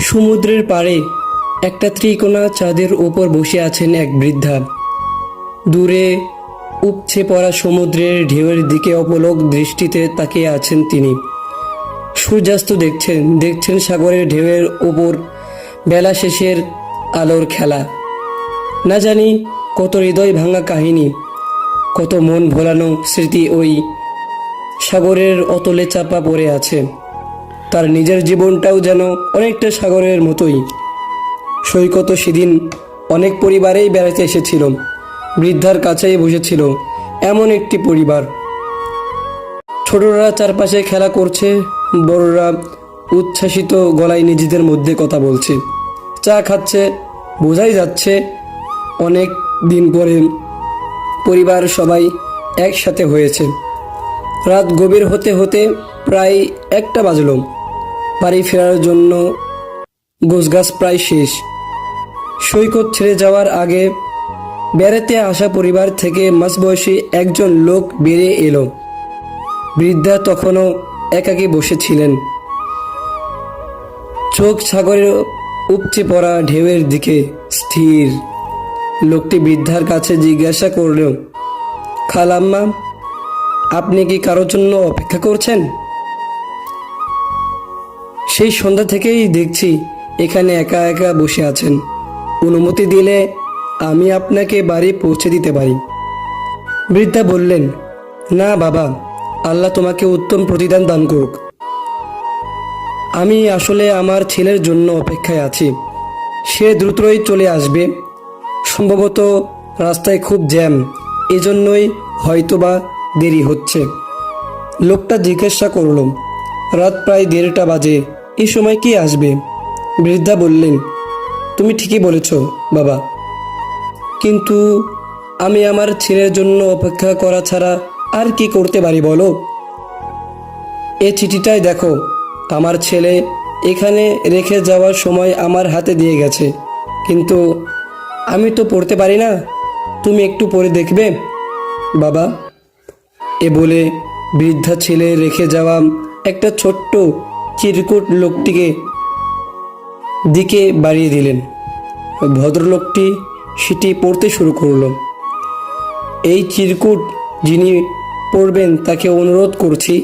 সমুদ্রের পাড়ে একটা ত্রিকোণা চাঁদের ওপর বসে আছেন এক বৃদ্ধা। দূরে উপচে পড়া সমুদ্রের ঢেউয়ের দিকে অপলক দৃষ্টিতে তাকিয়ে আছেন তিনি। সূর্যাস্ত দেখছেন, দেখছেন সাগরের ঢেউয়ের ওপর বেলা শেষের আলোর খেলা। না জানি কত হৃদয় ভাঙা কাহিনী, কত মন ভোলানো স্মৃতি ওই সাগরের অতলে চাপা পড়ে আছে। তার নিজের জীবনটাও যেন অনেকটা সাগরের মতোই। সৈকত সেদিন অনেক পরিবারেই বেড়াতে এসেছিল। বৃদ্ধার কাছেই বসেছিল এমন একটি পরিবার। ছোটরা চারপাশে খেলা করছে, বড়রা উচ্ছ্বাসিত গলায় নিজেদের মধ্যে কথা বলছে, চা খাচ্ছে। বোঝাই যাচ্ছে অনেক দিন পরে পরিবার সবাই একসাথে হয়েছে। রাত গভীর হতে হতে প্রায় 1টা বাজল। বাড়ি ফেরার জন্য গোছগাছ প্রায় শেষ। সৈকত ছেড়ে যাওয়ার আগে বেড়াতে আসা পরিবার থেকে মাঝবয়সী একজন লোক বেরিয়ে এলো। বৃদ্ধা তখনও একাকী বসেছিলেন, চোখ সাগরের উপচে পড়া ঢেউয়ের দিকে স্থির। লোকটি বৃদ্ধার কাছে জিজ্ঞাসা করল, খালাম্মা, আপনি কি কারোর জন্য অপেক্ষা করছেন? সেই সন্ধ্যা থেকেই দেখছি এখানে একা একা বসে আছেন। অনুমতি দিলে আমি আপনাকে বাড়ি পৌঁছে দিতে পারি। বৃদ্ধা বললেন, না বাবা, আল্লাহ তোমাকে উত্তম প্রতিদান দান করুক। আমি আসলে আমার ছেলের জন্য অপেক্ষায় আছি। সে দ্রুতই চলে আসবে। সম্ভবত রাস্তায় খুব জ্যাম, এজন্যই হয়তোবা দেরি হচ্ছে। লোকটা জিজ্ঞাসা করল, রাত প্রায় 1:30 বাজে, এই সময় কি আসবে? বৃদ্ধা বললেন, তুমি ঠিকই বলেছ বাবা, কিন্তু আমি আমার ছেলের জন্য অপেক্ষা করা ছাড়া আর কি করতে পারি বলো? এই চিঠিটাই দেখো, আমার ছেলে এখানে রেখে যাওয়ার সময় আমার হাতে দিয়ে গেছে, কিন্তু আমি তো পড়তে পারি না। তুমি একটু পড়ে দেখবে বাবা? এ বলে বৃদ্ধা ছেলে রেখে যাওয়া একটা ছোট্ট চিরকুট লোকটিকে দিকে বাড়িয়ে দিলেন। ভদ্রলোকটি সেটি পড়তে শুরু করল। এই চিরকুট যিনি পড়বেন তাকে অনুরোধ করছি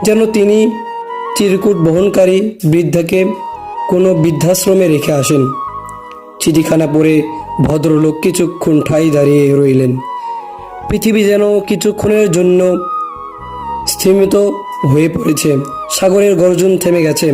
যেন তিনি চিরকুট বহনকারী বৃদ্ধাকে কোনো বৃদ্ধাশ্রমে রেখে আসেন। চিঠিখানা পড়ে ভদ্রলোক কিছুক্ষণ ঠাই দাঁড়িয়ে রইলেন। পৃথিবী যেন কিছুক্ষণের জন্য স্থিমিত হয়ে পড়েছে। সাগরের গর্জন থেমে গেছে।